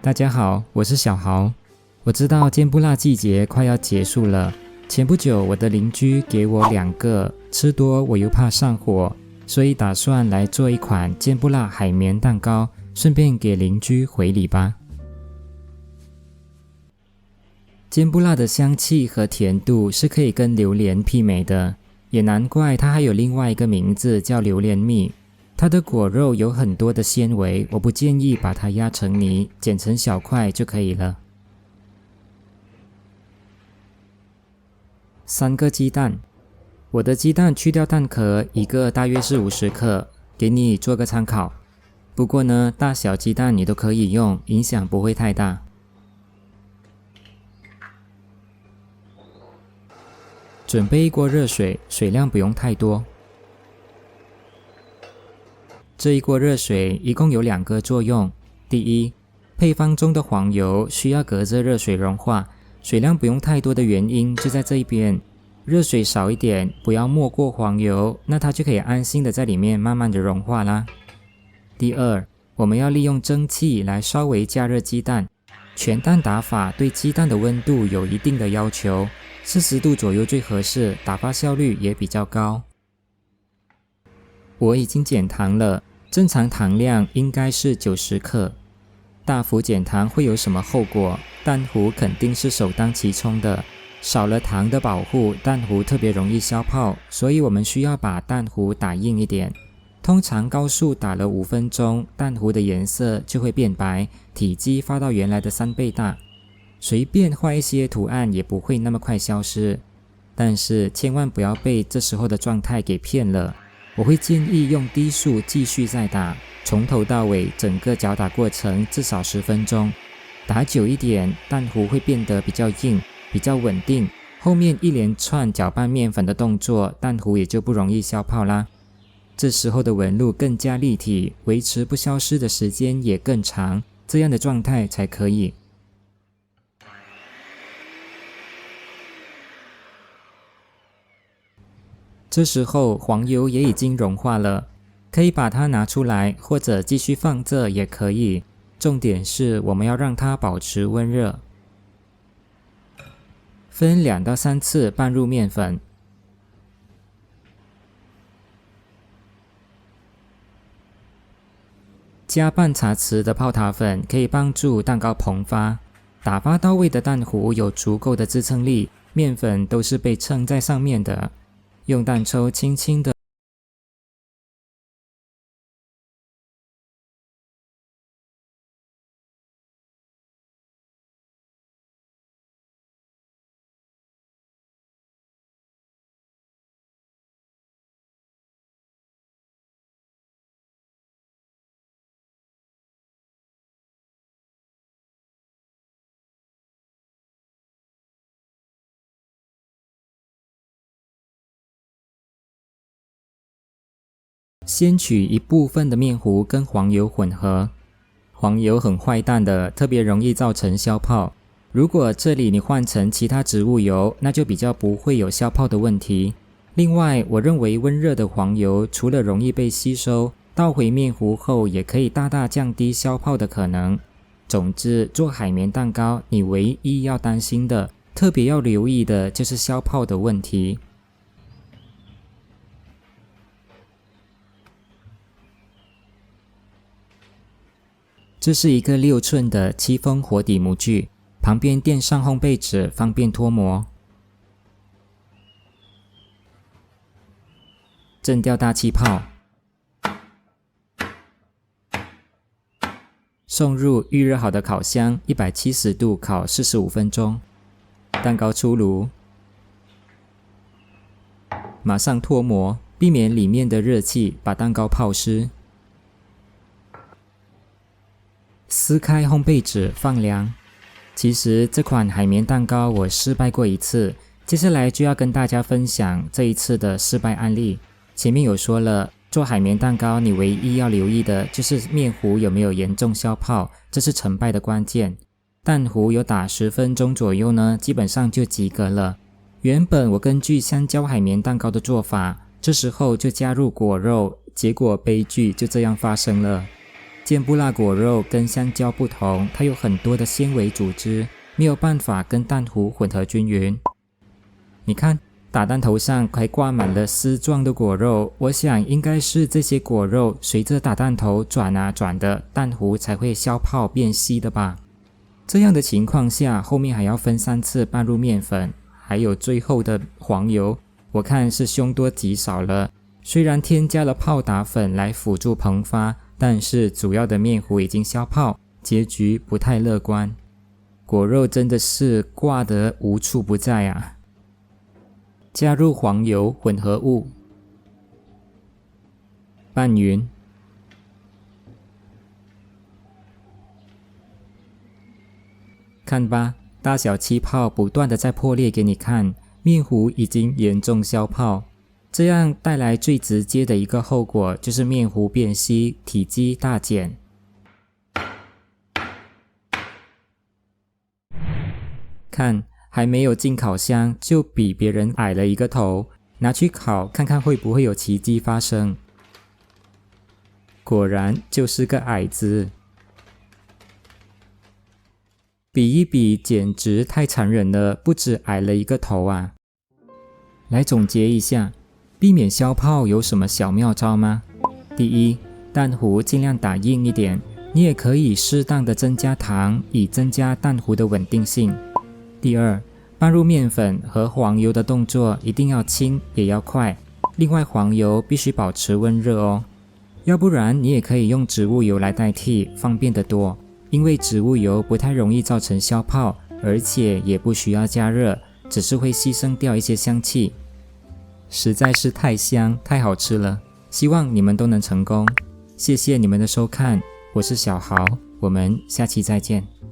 大家好，我是小豪。我知道煎不辣季节快要结束了，前不久我的邻居给我2个，吃多我又怕上火，所以打算来做一款煎不辣海绵蛋糕，顺便给邻居回礼吧。煎不辣的香气和甜度是可以跟榴莲媲美的，也难怪它还有另外一个名字叫榴莲蜜。它的果肉有很多的纤维，我不建议把它压成泥，剪成小块就可以了。3个鸡蛋，我的鸡蛋去掉蛋壳，一个大约是50克，给你做个参考。不过呢，大小鸡蛋你都可以用，影响不会太大。准备一锅热水，水量不用太多。这一锅热水一共有2个作用。第一，配方中的黄油需要隔着热水融化，水量不用太多的原因就在这一边。热水少一点，不要没过黄油，那它就可以安心的在里面慢慢的融化啦。第二，我们要利用蒸汽来稍微加热鸡蛋。全蛋打法对鸡蛋的温度有一定的要求，40度左右最合适，打发效率也比较高。我已经减糖了，正常糖量应该是90克。大幅减糖会有什么后果？蛋糊肯定是首当其冲的。少了糖的保护，蛋糊特别容易消泡，所以我们需要把蛋糊打硬一点。通常高速打了5分钟，蛋糊的颜色就会变白，体积发到原来的3倍大。随便画一些图案也不会那么快消失。但是千万不要被这时候的状态给骗了。我会建议用低速继续再打，从头到尾整个搅打过程至少10分钟。打久一点，蛋糊会变得比较硬，比较稳定，后面一连串搅拌面粉的动作，蛋糊也就不容易消泡啦。这时候的纹路更加立体，维持不消失的时间也更长，这样的状态才可以。这时候黄油也已经融化了，可以把它拿出来，或者继续放这也可以。重点是我们要让它保持温热。分2到3次拌入面粉。加半茶匙的泡打粉可以帮助蛋糕膨发。打发到位的蛋糊有足够的支撑力，面粉都是被撑在上面的。用蛋抽轻轻的先取一部分的面糊跟黄油混合。黄油很坏蛋的，特别容易造成消泡。如果这里你换成其他植物油，那就比较不会有消泡的问题。另外，我认为温热的黄油除了容易被吸收，倒回面糊后也可以大大降低消泡的可能。总之，做海绵蛋糕，你唯一要担心的，特别要留意的就是消泡的问题。这是一个6寸的戚风活底模具，旁边垫上烘焙纸，方便脱模。震掉大气泡，送入预热好的烤箱，170度烤45分钟。蛋糕出炉，马上脱模，避免里面的热气把蛋糕泡湿。撕开烘焙纸放凉。其实这款海绵蛋糕我失败过1次，接下来就要跟大家分享这一次的失败案例。前面有说了，做海绵蛋糕你唯一要留意的就是面糊有没有严重消泡，这是成败的关键。蛋糊有打10分钟左右呢，基本上就及格了。原本我根据香蕉海绵蛋糕的做法，这时候就加入果肉，结果悲剧就这样发生了。坚布拉果肉跟香蕉不同，它有很多的纤维组织，没有办法跟蛋糊混合均匀。你看，打蛋头上还挂满了丝状的果肉，我想应该是这些果肉随着打蛋头转啊转的，蛋糊才会消泡变稀的吧。这样的情况下，后面还要分3次拌入面粉，还有最后的黄油，我看是凶多吉少了。虽然添加了泡打粉来辅助膨发，但是主要的面糊已经消泡，结局不太乐观。果肉真的是挂得无处不在啊！加入黄油混合物，拌匀。看吧，大小气泡不断的在破裂给你看，面糊已经严重消泡。这样带来最直接的一个后果就是面糊变稀，体积大减。看，还没有进烤箱就比别人矮了一个头，拿去烤看看会不会有奇迹发生。果然就是个矮子。比一比简直太残忍了，不止矮了一个头啊。来总结一下，避免消泡有什么小妙招吗？第一，蛋糊尽量打硬一点，你也可以适当的增加糖，以增加蛋糊的稳定性。第二，拌入面粉和黄油的动作一定要轻也要快，另外黄油必须保持温热哦，要不然你也可以用植物油来代替，方便得多。因为植物油不太容易造成消泡，而且也不需要加热，只是会牺牲掉一些香气。实在是太香太好吃了，希望你们都能成功。谢谢你们的收看，我是小豪，我们下期再见。